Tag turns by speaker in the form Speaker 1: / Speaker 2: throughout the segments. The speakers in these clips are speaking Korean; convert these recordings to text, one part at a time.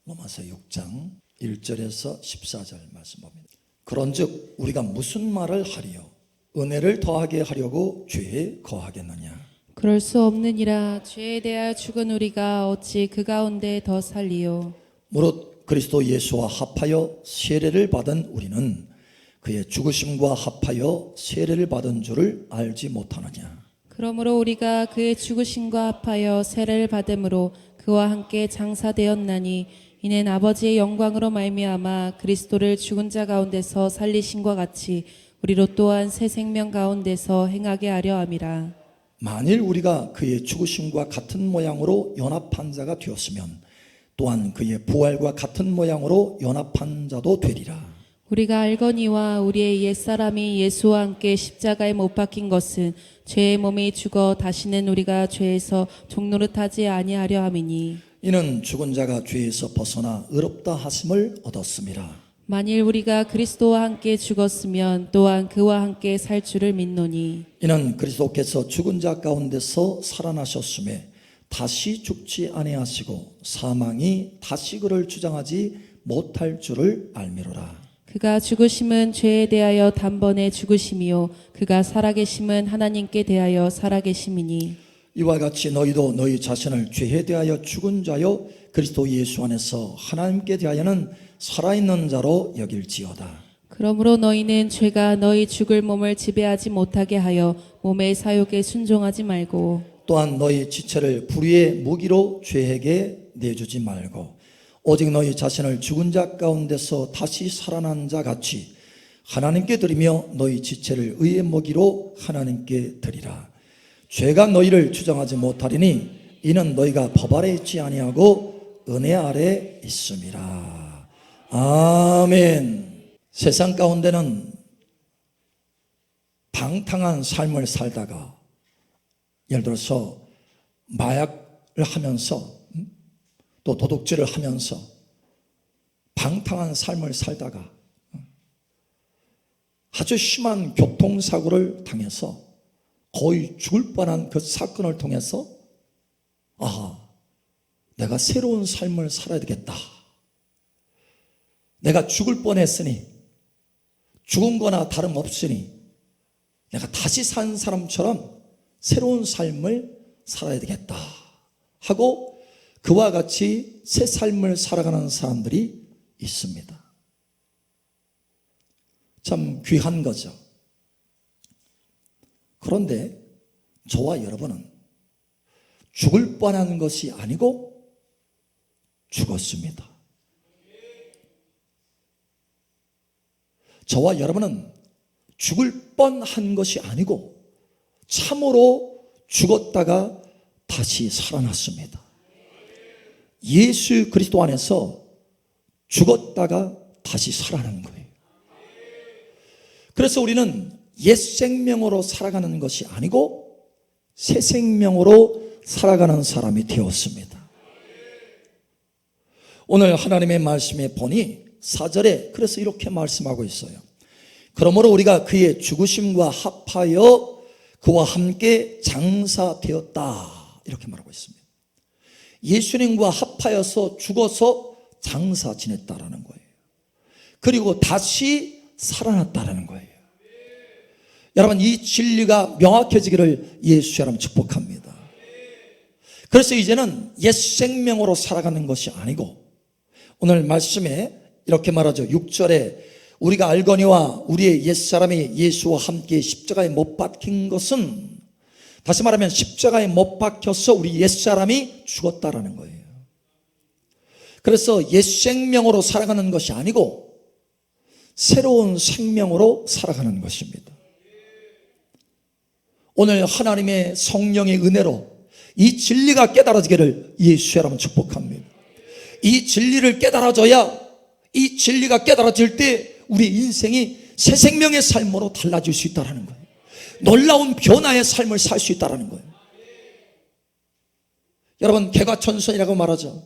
Speaker 1: 로마서 6장 1절에서 14절 말씀 봅니다. 그런즉 우리가 무슨 말을 하리요? 은혜를 더하게 하려고 죄에 거하겠느냐?
Speaker 2: 그럴 수 없느니라. 죄에 대하여 죽은 우리가 어찌 그 가운데 더 살리요?
Speaker 1: 무릇 그리스도 예수와 합하여 세례를 받은 우리는 그의 죽으심과 합하여 세례를 받은 줄을 알지 못하느냐?
Speaker 2: 그러므로 우리가 그의 죽으심과 합하여 세례를 받음으로 그와 함께 장사되었나니 이는 아버지의 영광으로 말미암아 그리스도를 죽은 자 가운데서 살리신과 같이 우리로 또한 새 생명 가운데서 행하게 하려 함이라.
Speaker 1: 만일 우리가 그의 죽으심과 같은 모양으로 연합한 자가 되었으면 또한 그의 부활과 같은 모양으로 연합한 자도 되리라.
Speaker 2: 우리가 알거니와 우리의 옛사람이 예수와 함께 십자가에 못 박힌 것은 죄의 몸이 죽어 다시는 우리가 죄에서 종노릇하지 아니하려 함이니
Speaker 1: 이는 죽은 자가 죄에서 벗어나 의롭다 하심을 얻었음이라.
Speaker 2: 만일 우리가 그리스도와 함께 죽었으면 또한 그와 함께 살 줄을 믿노니
Speaker 1: 이는 그리스도께서 죽은 자 가운데서 살아나셨음에 다시 죽지 아니하시고 사망이 다시 그를 주장하지 못할 줄을 알미로라.
Speaker 2: 그가 죽으심은 죄에 대하여 단번에 죽으심이요 그가 살아계심은 하나님께 대하여 살아계심이니
Speaker 1: 이와 같이 너희도 너희 자신을 죄에 대하여 죽은 자요 그리스도 예수 안에서 하나님께 대하여는 살아있는 자로 여길지어다.
Speaker 2: 그러므로 너희는 죄가 너희 죽을 몸을 지배하지 못하게 하여 몸의 사욕에 순종하지 말고
Speaker 1: 또한 너희 지체를 불의의 무기로 죄에게 내주지 말고 오직 너희 자신을 죽은 자 가운데서 다시 살아난 자 같이 하나님께 드리며 너희 지체를 의의 무기로 하나님께 드리라. 죄가 너희를 주장하지 못하리니 이는 너희가 법 아래 있지 아니하고 은혜 아래 있음이라. 아멘. 세상 가운데는 방탕한 삶을 살다가 예를 들어서 마약을 하면서 또 도둑질을 하면서 방탕한 삶을 살다가 아주 심한 교통사고를 당해서 거의 죽을 뻔한 그 사건을 통해서 내가 새로운 삶을 살아야 되겠다. 내가 죽을 뻔했으니 죽은 거나 다름없으니 내가 다시 산 사람처럼 새로운 삶을 살아야 되겠다 하고 그와 같이 새 삶을 살아가는 사람들이 있습니다. 참 귀한 거죠. 그런데 저와 여러분은 죽을 뻔한 것이 아니고 죽었습니다. 저와 여러분은 죽을 뻔한 것이 아니고 참으로 죽었다가 다시 살아났습니다. 예수 그리스도 안에서 죽었다가 다시 살아나는 거예요. 그래서 우리는 옛 생명으로 살아가는 것이 아니고 새 생명으로 살아가는 사람이 되었습니다. 오늘 하나님의 말씀에 보니 4절에 그래서 이렇게 말씀하고 있어요. 그러므로 우리가 그의 죽으심과 합하여 그와 함께 장사되었다 이렇게 말하고 있습니다. 예수님과 합하여서 죽어서 장사 지냈다라는 거예요. 그리고 다시 살아났다라는 거예요. 여러분 이 진리가 명확해지기를 예수 여러분 축복합니다. 그래서 이제는 옛 생명으로 살아가는 것이 아니고 오늘 말씀에 이렇게 말하죠. 6절에 우리가 알거니와 우리의 옛사람이 예수와 함께 십자가에 못 박힌 것은 다시 말하면 십자가에 못 박혀서 우리 옛사람이 죽었다라는 거예요. 그래서 옛 생명으로 살아가는 것이 아니고 새로운 생명으로 살아가는 것입니다. 오늘 하나님의 성령의 은혜로 이 진리가 깨달아지기를 예수 여러분 축복합니다. 이 진리를 깨달아져야 이 진리가 깨달아질 때 우리 인생이 새 생명의 삶으로 달라질 수 있다는 거예요. 놀라운 변화의 삶을 살 수 있다는 거예요. 여러분 개과천선이라고 말하죠.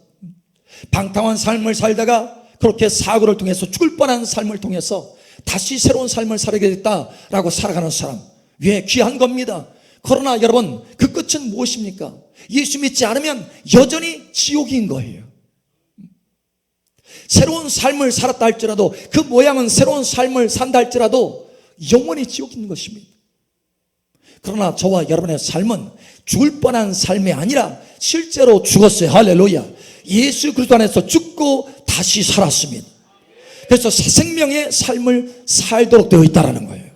Speaker 1: 방탕한 삶을 살다가 그렇게 사고를 통해서 죽을 뻔한 삶을 통해서 다시 새로운 삶을 살게 됐다라고 살아가는 사람 왜 귀한 겁니다. 그러나 여러분 그 끝은 무엇입니까? 예수 믿지 않으면 여전히 지옥인 거예요. 새로운 삶을 살았다 할지라도, 그 모양은 새로운 삶을 산다 할지라도 영원히 지옥에 있는 것입니다. 그러나 저와 여러분의 삶은 죽을 뻔한 삶이 아니라 실제로 죽었어요. 할렐루야. 예수 그리스도 안에서 죽고 다시 살았습니다. 그래서 새 생명의 삶을 살도록 되어 있다는 거예요.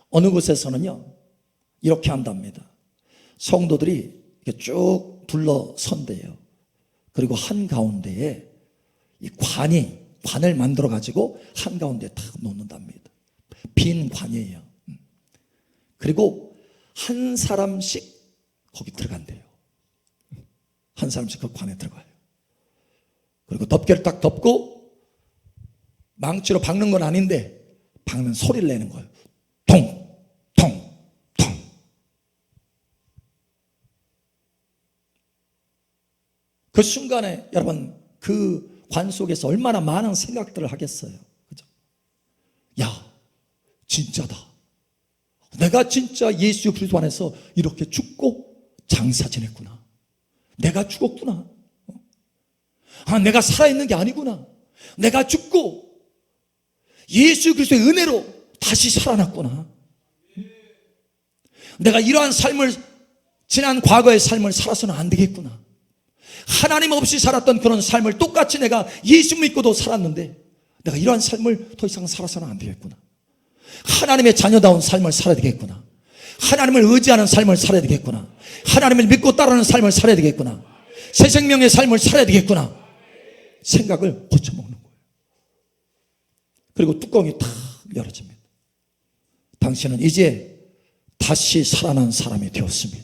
Speaker 1: 어느 곳에서는요 이렇게 한답니다. 성도들이 이렇게 쭉 둘러선대요. 그리고 한가운데에 이 관을 만들어 가지고 한가운데에 딱 놓는답니다. 빈 관이에요. 그리고 한 사람씩 거기 들어간대요. 한 사람씩 그 관에 들어가요. 그리고 덮개를 딱 덮고, 망치로 박는 건 아닌데 박는 소리를 내는 거예요. 통, 통, 통. 그 순간에 여러분 그 관 속에서 얼마나 많은 생각들을 하겠어요. 그죠? 야, 진짜다. 내가 진짜 예수 그리스도 안에서 이렇게 죽고 장사 지냈구나. 내가 죽었구나. 내가 살아있는 게 아니구나. 내가 죽고 예수 그리스도의 은혜로 다시 살아났구나. 내가 이러한 삶을, 지난 과거의 삶을 살아서는 안 되겠구나. 하나님 없이 살았던 그런 삶을 똑같이 내가 예수 믿고도 살았는데 내가 이러한 삶을 더 이상 살아서는 안 되겠구나. 하나님의 자녀다운 삶을 살아야 되겠구나. 하나님을 의지하는 삶을 살아야 되겠구나. 하나님을 믿고 따르는 삶을 살아야 되겠구나. 새 생명의 삶을 살아야 되겠구나. 생각을 고쳐먹는 거예요. 그리고 뚜껑이 탁 열어집니다. 당신은 이제 다시 살아난 사람이 되었습니다.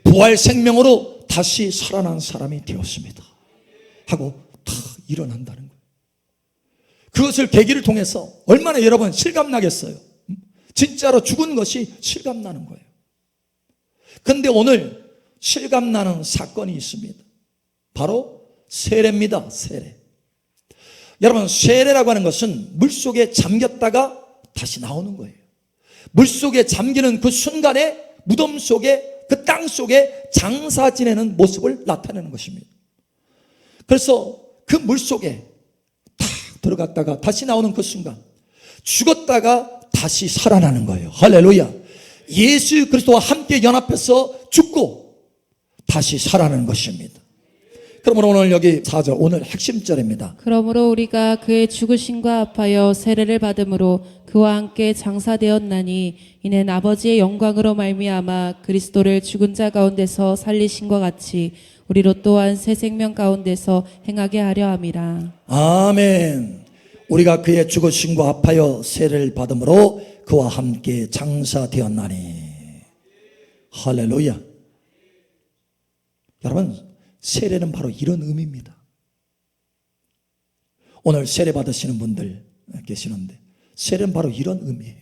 Speaker 1: 부활 생명으로 다시 살아난 사람이 되었습니다 하고 탁 일어난다는 거예요. 그것을 계기를 통해서 얼마나 여러분 실감나겠어요. 진짜로 죽은 것이 실감나는 거예요. 그런데 오늘 실감나는 사건이 있습니다. 바로 세례입니다. 세례. 여러분, 세례라고 하는 것은 물속에 잠겼다가 다시 나오는 거예요. 물속에 잠기는 그 순간에 무덤 속에, 그 땅 속에 장사 지내는 모습을 나타내는 것입니다. 그래서 그 물속에 탁 들어갔다가 다시 나오는 그 순간, 죽었다가 다시 살아나는 거예요. 할렐루야. 예수 그리스도와 함께 연합해서 죽고 다시 살아나는 것입니다. 그러므로 오늘 여기 4절, 오늘 핵심절입니다.
Speaker 2: 그러므로 우리가 그의 죽으심과 합하여 세례를 받음으로 그와 함께 장사되었나니 이는 아버지의 영광으로 말미암아 그리스도를 죽은 자 가운데서 살리신과 같이 우리로 또한 새 생명 가운데서 행하게 하려 함이라.
Speaker 1: 아멘. 우리가 그의 죽으심과 합하여 세례를 받음으로 그와 함께 장사되었나니. 할렐루야. 여러분, 세례는 바로 이런 의미입니다. 오늘 세례 받으시는 분들 계시는데 세례는 바로 이런 의미예요.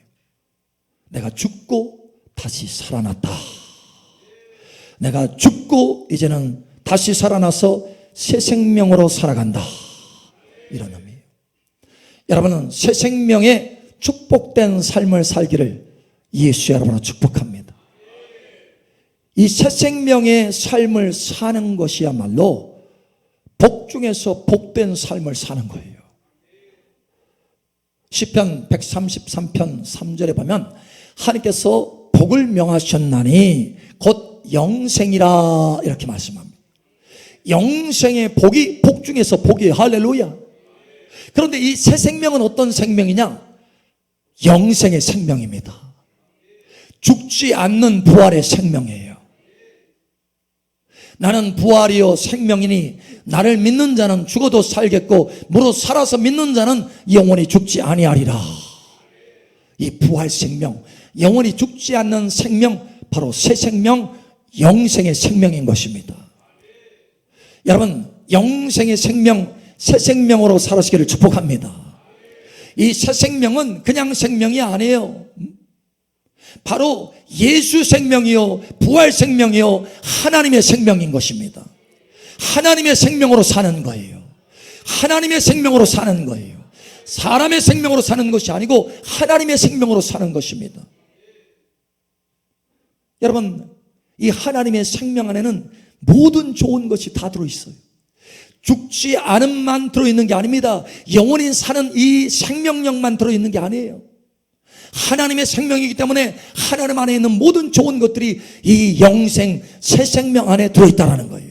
Speaker 1: 내가 죽고 다시 살아났다. 내가 죽고 이제는 다시 살아나서 새 생명으로 살아간다. 이런 의미예요. 여러분은 새 생명의 축복된 삶을 살기를 예수 여러분으로 축복합니다. 이 새 생명의 삶을 사는 것이야말로 복 중에서 복된 삶을 사는 거예요. 시편 133편 3절에 보면 하나님께서 복을 명하셨나니 곧 영생이라 이렇게 말씀합니다. 영생의 복이 복 중에서 복이에요. 할렐루야. 그런데 이 새 생명은 어떤 생명이냐? 영생의 생명입니다. 죽지 않는 부활의 생명이에요. 나는 부활이요 생명이니 나를 믿는 자는 죽어도 살겠고 무릇 살아서 믿는 자는 영원히 죽지 아니하리라. 이 부활 생명, 영원히 죽지 않는 생명, 바로 새 생명, 영생의 생명인 것입니다. 여러분, 영생의 생명, 새 생명으로 살아시기를 축복합니다. 이 새 생명은 그냥 생명이 아니에요. 바로 예수 생명이요 부활 생명이요 하나님의 생명인 것입니다. 하나님의 생명으로 사는 거예요. 하나님의 생명으로 사는 거예요. 사람의 생명으로 사는 것이 아니고 하나님의 생명으로 사는 것입니다. 여러분, 이 하나님의 생명 안에는 모든 좋은 것이 다 들어있어요. 죽지 않음만 들어있는 게 아닙니다. 영원히 사는 이 생명력만 들어있는 게 아니에요. 하나님의 생명이기 때문에 하나님 안에 있는 모든 좋은 것들이 이 영생 새 생명 안에 들어있다는 거예요.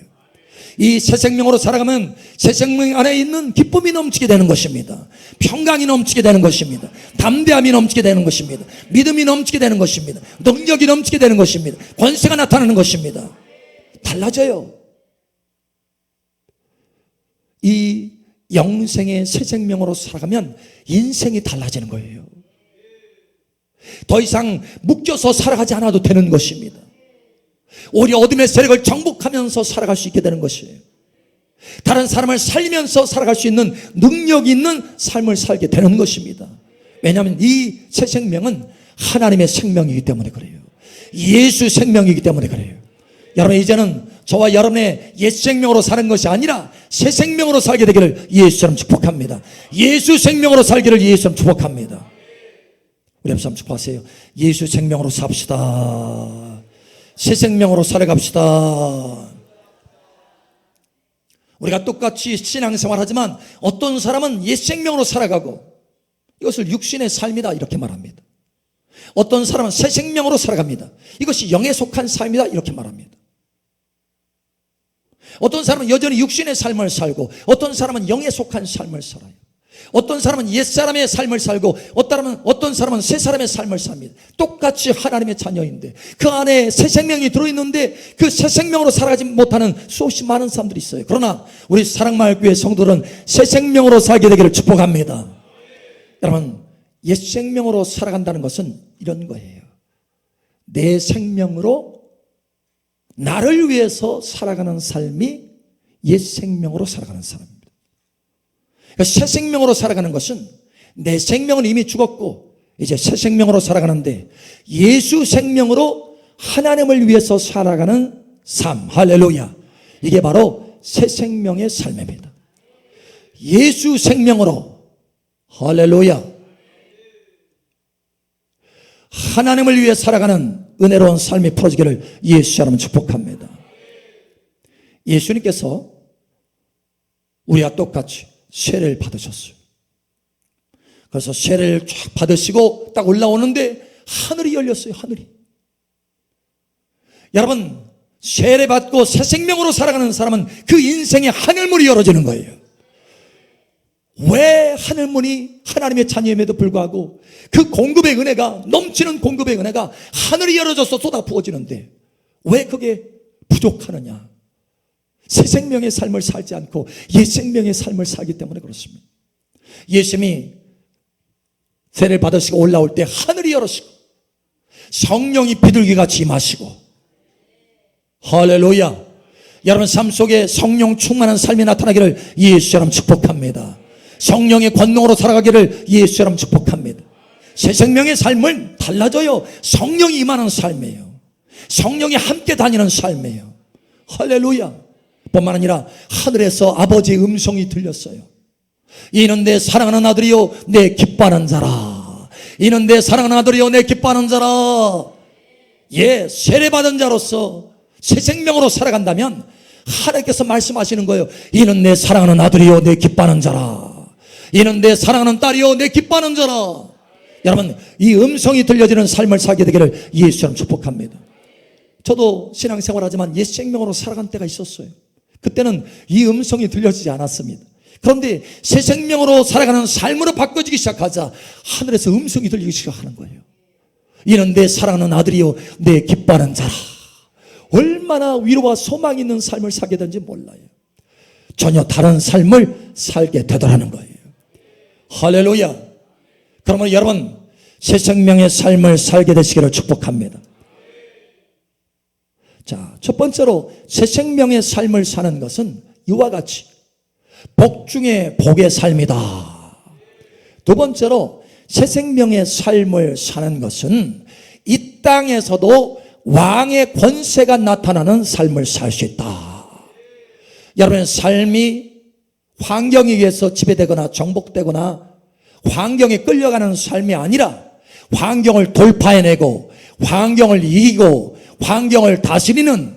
Speaker 1: 이 새 생명으로 살아가면 새 생명 안에 있는 기쁨이 넘치게 되는 것입니다. 평강이 넘치게 되는 것입니다. 담대함이 넘치게 되는 것입니다. 믿음이 넘치게 되는 것입니다. 능력이 넘치게 되는 것입니다. 권세가 나타나는 것입니다. 달라져요. 이 영생의 새 생명으로 살아가면 인생이 달라지는 거예요. 더 이상 묶여서 살아가지 않아도 되는 것입니다. 오히려 어둠의 세력을 정복하면서 살아갈 수 있게 되는 것이에요. 다른 사람을 살리면서 살아갈 수 있는 능력 있는 삶을 살게 되는 것입니다. 왜냐하면 이 새 생명은 하나님의 생명이기 때문에 그래요. 예수 생명이기 때문에 그래요. 여러분, 이제는 저와 여러분의 옛 생명으로 사는 것이 아니라 새 생명으로 살게 되기를 예수처럼 축복합니다. 예수 생명으로 살기를 예수처럼 축복합니다. 우리 한번 축복하세요. 예수 생명으로 삽시다. 새 생명으로 살아갑시다. 우리가 똑같이 신앙생활 하지만 어떤 사람은 옛 생명으로 살아가고 이것을 육신의 삶이다 이렇게 말합니다. 어떤 사람은 새 생명으로 살아갑니다. 이것이 영에 속한 삶이다 이렇게 말합니다. 어떤 사람은 여전히 육신의 삶을 살고 어떤 사람은 영에 속한 삶을 살아요. 어떤 사람은 옛사람의 삶을 살고 어떤 사람은 새 사람의 삶을 삽니다. 똑같이 하나님의 자녀인데 그 안에 새 생명이 들어있는데 그 새 생명으로 살아가지 못하는 수없이 많은 사람들이 있어요. 그러나 우리 사랑마을교회 성도들은 새 생명으로 살게 되기를 축복합니다. 여러분, 옛 생명으로 살아간다는 것은 이런 거예요. 내 생명으로 나를 위해서 살아가는 삶이 옛 생명으로 살아가는 사람입니다. 그러니까 새 생명으로 살아가는 것은 내 생명은 이미 죽었고 이제 새 생명으로 살아가는데 예수 생명으로 하나님을 위해서 살아가는 삶, 할렐루야. 이게 바로 새 생명의 삶입니다. 예수 생명으로, 할렐루야, 하나님을 위해 살아가는 은혜로운 삶이 풀어지기를 예수 여러분 축복합니다. 예수님께서 우리와 똑같이 세례를 받으셨어요. 그래서 세례를 쫙 받으시고 딱 올라오는데 하늘이 열렸어요. 하늘이. 여러분, 세례 받고 새 생명으로 살아가는 사람은 그 인생의 하늘문이 열어지는 거예요. 왜 하늘문이 하나님의 자녀임에도 불구하고 그 공급의 은혜가, 넘치는 공급의 은혜가 하늘이 열어져서 쏟아 부어지는데 왜 그게 부족하느냐? 새 생명의 삶을 살지 않고 옛 생명의 삶을 살기 때문에 그렇습니다. 예수님이 세례를 받으시고 올라올 때 하늘이 열어지고 성령이 비둘기같이 임하시고, 할렐루야. 여러분 삶 속에 성령 충만한 삶이 나타나기를 예수처럼 축복합니다. 성령의 권능으로 살아가기를 예수처럼 축복합니다. 새 생명의 삶은 달라져요. 성령이 임하는 삶이에요. 성령이 함께 다니는 삶이에요. 할렐루야. 뿐만 아니라 하늘에서 아버지의 음성이 들렸어요. 이는 내 사랑하는 아들이요 내 기뻐하는 자라. 이는 내 사랑하는 아들이요 내 기뻐하는 자라. 예, 세례받은 자로서 새 생명으로 살아간다면 하나님께서 말씀하시는 거예요. 이는 내 사랑하는 아들이요 내 기뻐하는 자라. 이는 내 사랑하는 딸이요 내 기뻐하는 자라. 여러분, 이 음성이 들려지는 삶을 살게 되기를 예수처럼 축복합니다. 저도 신앙생활하지만 옛 생명으로 살아간 때가 있었어요. 그때는 이 음성이 들려지지 않았습니다. 그런데 새 생명으로 살아가는 삶으로 바꿔지기 시작하자 하늘에서 음성이 들리기 시작하는 거예요. 이는 내 사랑하는 아들이요 내 기뻐하는 자라. 얼마나 위로와 소망이 있는 삶을 살게 된지 몰라요. 전혀 다른 삶을 살게 되더라는 거예요. 할렐루야. 그러면 여러분 새 생명의 삶을 살게 되시기를 축복합니다. 자, 첫 번째로 새 생명의 삶을 사는 것은 이와 같이 복 중에 복의 삶이다. 두 번째로 새 생명의 삶을 사는 것은 이 땅에서도 왕의 권세가 나타나는 삶을 살 수 있다. 여러분의 삶이 환경에 의해서 지배되거나 정복되거나 환경에 끌려가는 삶이 아니라 환경을 돌파해내고 환경을 이기고 환경을 다스리는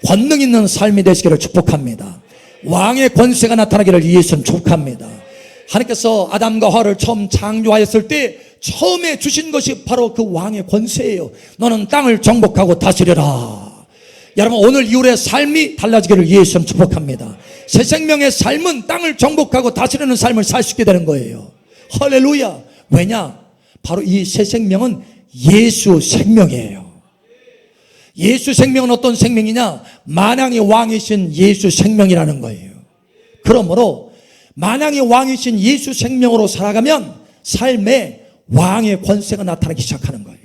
Speaker 1: 권능 있는 삶이 되시기를 축복합니다. 왕의 권세가 나타나기를 예수님 축복합니다. 하나님께서 아담과 하와를 처음 창조하였을 때 처음에 주신 것이 바로 그 왕의 권세예요. 너는 땅을 정복하고 다스려라. 여러분, 오늘 이후의 삶이 달라지기를 예수님 축복합니다. 새 생명의 삶은 땅을 정복하고 다스리는 삶을 살 수 있게 되는 거예요. 할렐루야. 왜냐? 바로 이 새 생명은 예수 생명이에요. 예수 생명은 어떤 생명이냐? 만왕의 왕이신 예수 생명이라는 거예요. 그러므로 만왕의 왕이신 예수 생명으로 살아가면 삶에 왕의 권세가 나타나기 시작하는 거예요.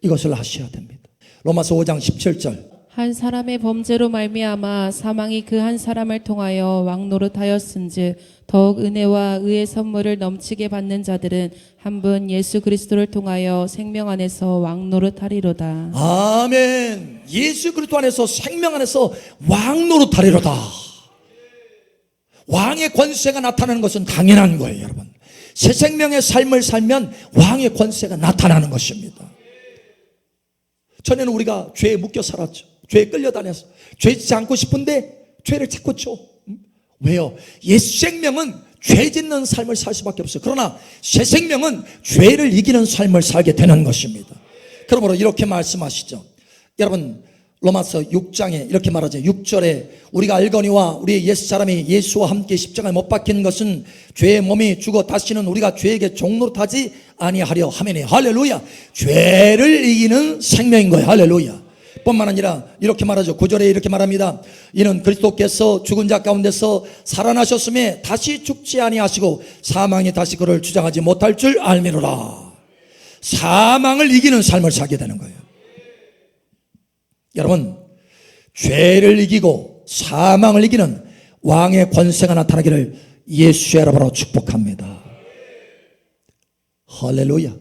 Speaker 1: 이것을 아셔야 됩니다. 로마서 5장 17절.
Speaker 2: 한 사람의 범죄로 말미암아 사망이 그 한 사람을 통하여 왕노릇하였은즉 더욱 은혜와 의의 선물을 넘치게 받는 자들은 한 분 예수 그리스도를 통하여 생명 안에서 왕노릇하리로다.
Speaker 1: 아멘. 예수 그리스도 안에서 생명 안에서 왕노릇하리로다. 왕의 권세가 나타나는 것은 당연한 거예요, 여러분. 새 생명의 삶을 살면 왕의 권세가 나타나는 것입니다. 전에는 우리가 죄에 묶여 살았죠. 죄에 끌려다녀서 죄 짓지 않고 싶은데 죄를 자꾸 줘. 왜요? 예수 생명은 죄 짓는 삶을 살 수밖에 없어요. 그러나 새 생명은 죄를 이기는 삶을 살게 되는 것입니다. 그러므로 이렇게 말씀하시죠. 여러분, 로마서 6장에 이렇게 말하죠. 6절에 우리가 알거니와 우리의 옛사람이 예수와 함께 십자가에 못 박힌 것은 죄의 몸이 죽어 다시는 우리가 죄에게 종노릇하지 아니하려 하매니. 할렐루야. 죄를 이기는 생명인 거예요. 할렐루야. 뿐만 아니라 이렇게 말하죠. 9절에 이렇게 말합니다. 이는 그리스도께서 죽은 자 가운데서 살아나셨음에 다시 죽지 아니하시고 사망이 다시 그를 주장하지 못할 줄 알미로라. 사망을 이기는 삶을 살게 되는 거예요. 여러분, 죄를 이기고 사망을 이기는 왕의 권세가 나타나기를 예수의 이름으로 축복합니다. 할렐루야.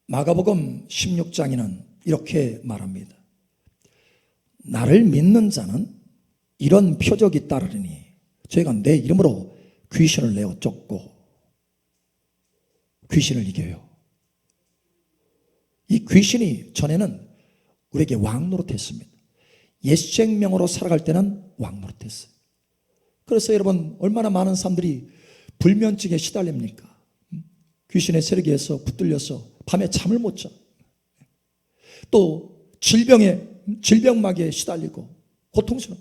Speaker 1: 마가복음 16장에는 이렇게 말합니다. 나를 믿는 자는 이런 표적이 따르리니 저희가 내 이름으로 귀신을 내어 쫓고 귀신을 이겨요. 이 귀신이 전에는 우리에게 왕노릇했습니다. 옛 생명으로 살아갈 때는 왕노릇했어요. 그래서 여러분, 얼마나 많은 사람들이 불면증에 시달립니까? 귀신의 세력에 의해서 붙들려서 밤에 잠을 못 자. 또 질병막에 시달리고 고통스러워.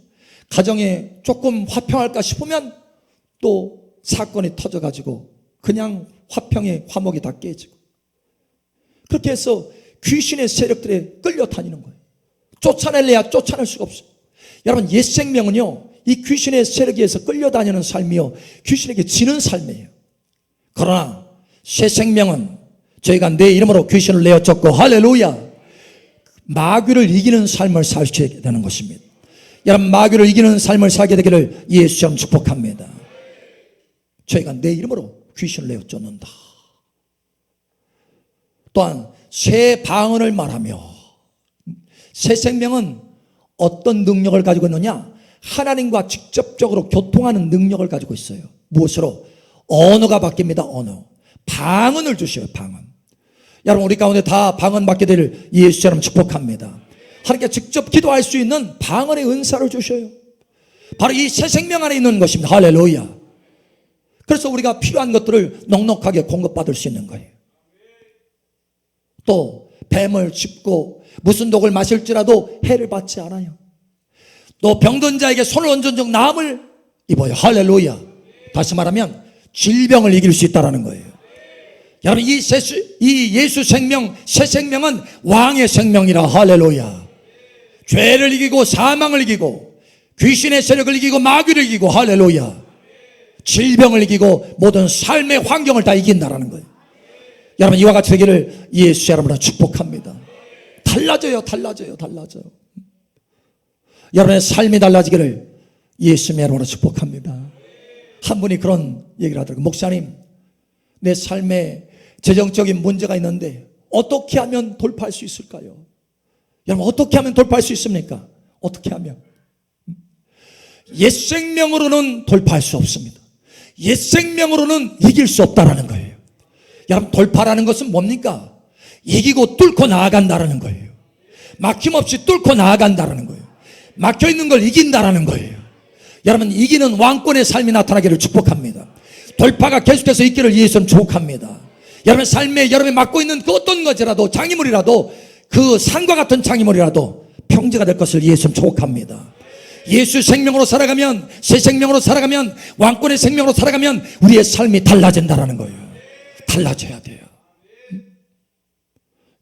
Speaker 1: 가정에 조금 화평할까 싶으면 또 사건이 터져가지고 그냥 화평의 화목이 다 깨지고, 그렇게 해서 귀신의 세력들에 끌려다니는 거예요. 쫓아낼래야 쫓아낼 수가 없어요. 여러분, 옛 생명은요, 이 귀신의 세력에 의해서 끌려다니는 삶이요, 귀신에게 지는 삶이에요. 그러나 새 생명은 저희가 내 이름으로 귀신을 내어 쫓고, 할렐루야, 마귀를 이기는 삶을 살게 되는 것입니다. 여러분, 마귀를 이기는 삶을 살게 되기를 예수처럼 축복합니다. 저희가 내 이름으로 귀신을 내어 쫓는다. 또한 새 방언을 말하며, 새 생명은 어떤 능력을 가지고 있느냐? 하나님과 직접적으로 교통하는 능력을 가지고 있어요. 무엇으로? 언어가 바뀝니다. 언어. 방언을 주셔요. 방언. 여러분, 우리 가운데 다 방언 받게 될 예수처럼 축복합니다. 하나님께 직접 기도할 수 있는 방언의 은사를 주셔요. 바로 이 새 생명 안에 있는 것입니다. 할렐루야. 그래서 우리가 필요한 것들을 넉넉하게 공급받을 수 있는 거예요. 또 뱀을 짚고 무슨 독을 마실지라도 해를 받지 않아요. 또 병든 자에게 손을 얹은 적 나음을 입어요. 할렐루야. 다시 말하면 질병을 이길 수 있다는 거예요. 여러분, 이 예수 생명, 새 생명은 왕의 생명이라. 할렐루야. 죄를 이기고 사망을 이기고 귀신의 세력을 이기고 마귀를 이기고, 할렐루야, 질병을 이기고 모든 삶의 환경을 다 이긴다라는 거예요. 여러분, 이와 같이 되기를 예수 여러분을 축복합니다. 달라져요. 여러분의 삶이 달라지기를 예수님의 이름으로 축복합니다. 한 분이 그런 얘기를 하더라고요. 목사님, 내 삶에 재정적인 문제가 있는데 어떻게 하면 돌파할 수 있을까요? 여러분, 어떻게 하면 돌파할 수 있습니까? 어떻게 하면? 옛 생명으로는 돌파할 수 없습니다. 옛 생명으로는 이길 수 없다라는 거예요. 여러분, 돌파라는 것은 뭡니까? 이기고 뚫고 나아간다라는 거예요. 막힘없이 뚫고 나아간다라는 거예요. 막혀있는 걸 이긴다라는 거예요. 여러분, 이기는 왕권의 삶이 나타나기를 축복합니다. 돌파가 계속해서 있기를 예수님 축복합니다. 여러분 삶에 여러분이 맡고 있는 그 어떤 것이라도, 장애물이라도, 그 산과 같은 장애물이라도 평지가 될 것을 예수님 축복합니다. 예수 생명으로 살아가면, 새 생명으로 살아가면, 왕권의 생명으로 살아가면 우리의 삶이 달라진다라는 거예요. 달라져야 돼요.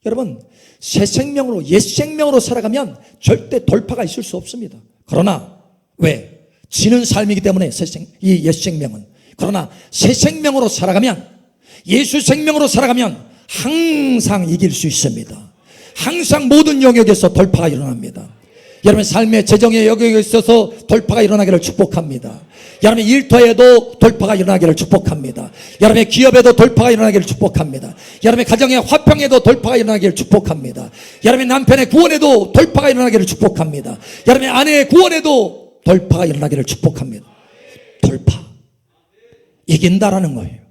Speaker 1: 여러분, 새 생명으로, 옛 생명으로 살아가면 절대 돌파가 있을 수 없습니다. 그러나 왜? 지는 삶이기 때문에 이 옛 생명은. 그러나 새 생명으로 살아가면, 예수 생명으로 살아가면 항상 이길 수 있습니다. 항상 모든 영역에서 돌파가 일어납니다. 여러분의 삶의 재정의 영역에 있어서 돌파가 일어나기를 축복합니다. 여러분의 일터에도 돌파가 일어나기를 축복합니다. 여러분의 기업에도 돌파가 일어나기를 축복합니다. 여러분의 가정의 화평에도 돌파가 일어나기를 축복합니다. 여러분의 남편의 구원에도 돌파가 일어나기를 축복합니다. 여러분의 아내의 구원에도 돌파가 일어나기를 축복합니다. 돌파, 이긴다라는 거예요.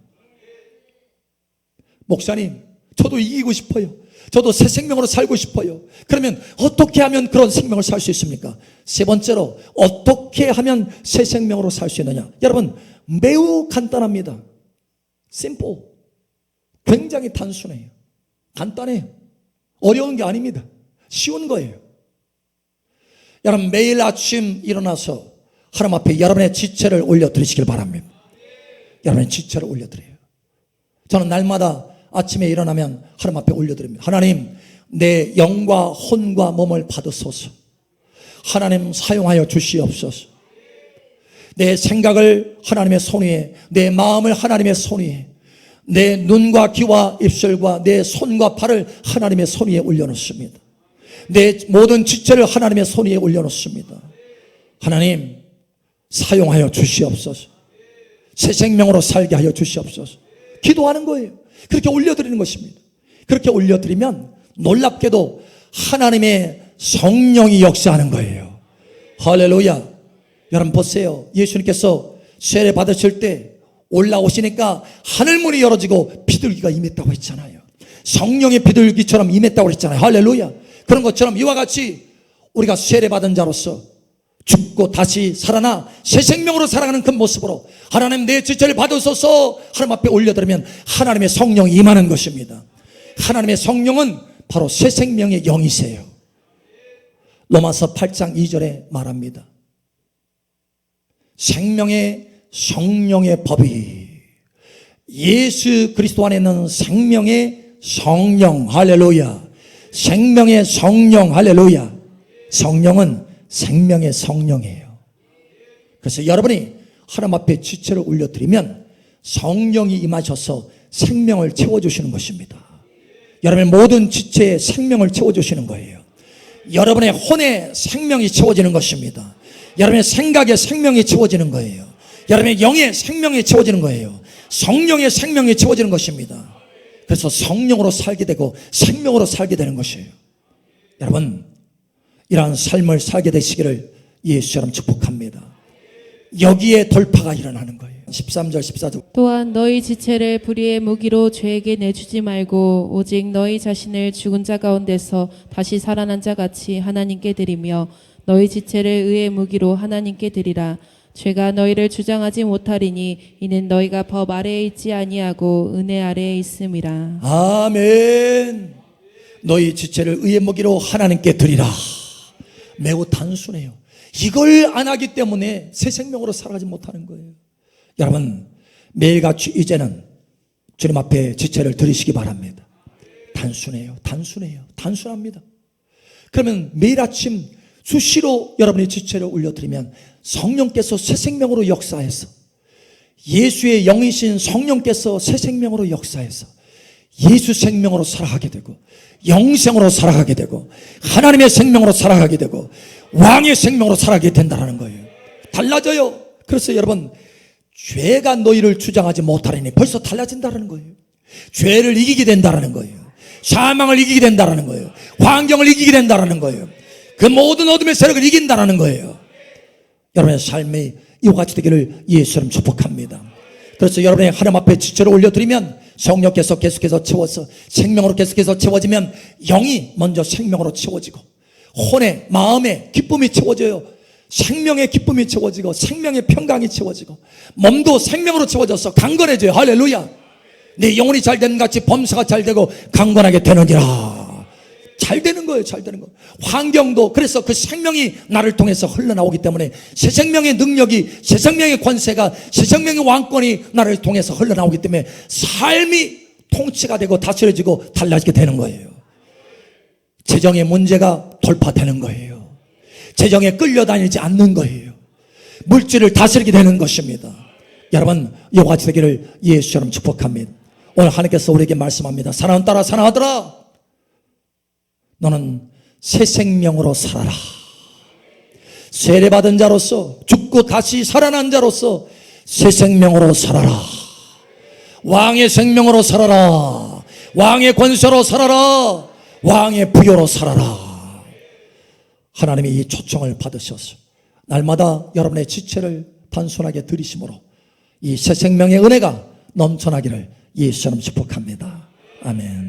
Speaker 1: 목사님, 저도 이기고 싶어요. 저도 새 생명으로 살고 싶어요. 그러면 어떻게 하면 그런 생명을 살 수 있습니까? 세 번째로, 어떻게 하면 새 생명으로 살 수 있느냐? 여러분, 매우 간단합니다. simple. 굉장히 단순해요. 간단해요. 어려운 게 아닙니다. 쉬운 거예요. 여러분, 매일 아침 일어나서 하나님 앞에 여러분의 지체를 올려드리시길 바랍니다. 여러분의 지체를 올려드려요. 저는 날마다 아침에 일어나면 하나님 앞에 올려드립니다. 하나님, 내 영과 혼과 몸을 받으소서. 하나님, 사용하여 주시옵소서. 내 생각을 하나님의 손 위에, 내 마음을 하나님의 손 위에, 내 눈과 귀와 입술과 내 손과 발을 하나님의 손 위에 올려놓습니다. 내 모든 지체를 하나님의 손 위에 올려놓습니다. 하나님, 사용하여 주시옵소서. 새 생명으로 살게 하여 주시옵소서. 기도하는 거예요. 그렇게 올려드리는 것입니다. 그렇게 올려드리면 놀랍게도 하나님의 성령이 역사하는 거예요. 할렐루야. 여러분 보세요. 예수님께서 세례 받으실 때 올라오시니까 하늘문이 열어지고 비둘기가 임했다고 했잖아요. 성령의 비둘기처럼 임했다고 했잖아요. 할렐루야. 그런 것처럼 이와 같이 우리가 세례 받은 자로서 죽고 다시 살아나 새 생명으로 살아가는 그 모습으로 하나님, 내 지체를 받으소서 하나님 앞에 올려드리면 하나님의 성령이 임하는 것입니다. 하나님의 성령은 바로 새 생명의 영이세요. 로마서 8장 2절에 말합니다. 생명의 성령의 법이, 예수 그리스도 안에 있는 생명의 성령, 할렐루야. 생명의 성령, 할렐루야. 성령은 생명의 성령이에요. 그래서 여러분이 하나님 앞에 지체를 올려드리면 성령이 임하셔서 생명을 채워주시는 것입니다. 여러분의 모든 지체에 생명을 채워주시는 거예요. 여러분의 혼에 생명이 채워지는 것입니다. 여러분의 생각에 생명이 채워지는 거예요. 여러분의 영에 생명이 채워지는 거예요. 성령의 생명이 채워지는 것입니다. 그래서 성령으로 살게 되고 생명으로 살게 되는 것이에요. 여러분, 이러한 삶을 살게 되시기를 예수처럼 축복합니다. 여기에 돌파가 일어나는 거예요. 13절 14절.
Speaker 2: 또한 너희 지체를 불의의 무기로 죄에게 내주지 말고 오직 너희 자신을 죽은 자 가운데서 다시 살아난 자 같이 하나님께 드리며 너희 지체를 의의 무기로 하나님께 드리라. 죄가 너희를 주장하지 못하리니 이는 너희가 법 아래에 있지 아니하고 은혜 아래에 있음이라.
Speaker 1: 아멘. 너희 지체를 의의 무기로 하나님께 드리라. 매우 단순해요. 이걸 안 하기 때문에 새 생명으로 살아가지 못하는 거예요. 여러분, 매일같이 이제는 주님 앞에 지체를 드리시기 바랍니다. 단순해요. 단순합니다. 그러면 매일 아침 수시로 여러분의 지체를 올려드리면 성령께서 새 생명으로 역사해서, 예수의 영이신 성령께서 새 생명으로 역사해서 예수 생명으로 살아가게 되고 영생으로 살아가게 되고 하나님의 생명으로 살아가게 되고 왕의 생명으로 살아가게 된다는 거예요. 달라져요. 그래서 여러분, 죄가 너희를 주장하지 못하리니 벌써 달라진다는 거예요. 죄를 이기게 된다는 거예요. 사망을 이기게 된다는 거예요. 환경을 이기게 된다는 거예요. 그 모든 어둠의 세력을 이긴다는 거예요. 여러분의 삶이 이와 같이 되기를 예수님 축복합니다. 그래서 여러분의 하나님 앞에 지체를 올려드리면 성령께서 계속해서 채워서 생명으로 계속해서 채워지면 영이 먼저 생명으로 채워지고 혼의 마음의 기쁨이 채워져요. 생명의 기쁨이 채워지고 생명의 평강이 채워지고 몸도 생명으로 채워져서 강건해져요. 할렐루야. 내 영혼이 잘 되는 같이 범사가 잘 되고 강건하게 되느니라. 잘 되는 거예요. 잘 되는 거. 환경도 그래서 그 생명이 나를 통해서 흘러나오기 때문에 새 생명의 능력이, 새 생명의 권세가, 새 생명의 왕권이 나를 통해서 흘러나오기 때문에 삶이 통치가 되고 다스려지고 달라지게 되는 거예요. 재정의 문제가 돌파되는 거예요. 재정에 끌려다니지 않는 거예요. 물질을 다스리게 되는 것입니다. 여러분, 이와 같이 되기를 예수처럼 축복합니다. 오늘 하나님께서 우리에게 말씀합니다. 사랑하는 딸아, 사랑하더라, 너는 새 생명으로 살아라. 세례받은 자로서, 죽고 다시 살아난 자로서 새 생명으로 살아라. 왕의 생명으로 살아라. 왕의 권세로 살아라. 왕의 부여로 살아라. 하나님이 이 초청을 받으셔서 날마다 여러분의 지체를 단순하게 들이심으로 이 새 생명의 은혜가 넘쳐나기를 예수처럼 축복합니다. 아멘.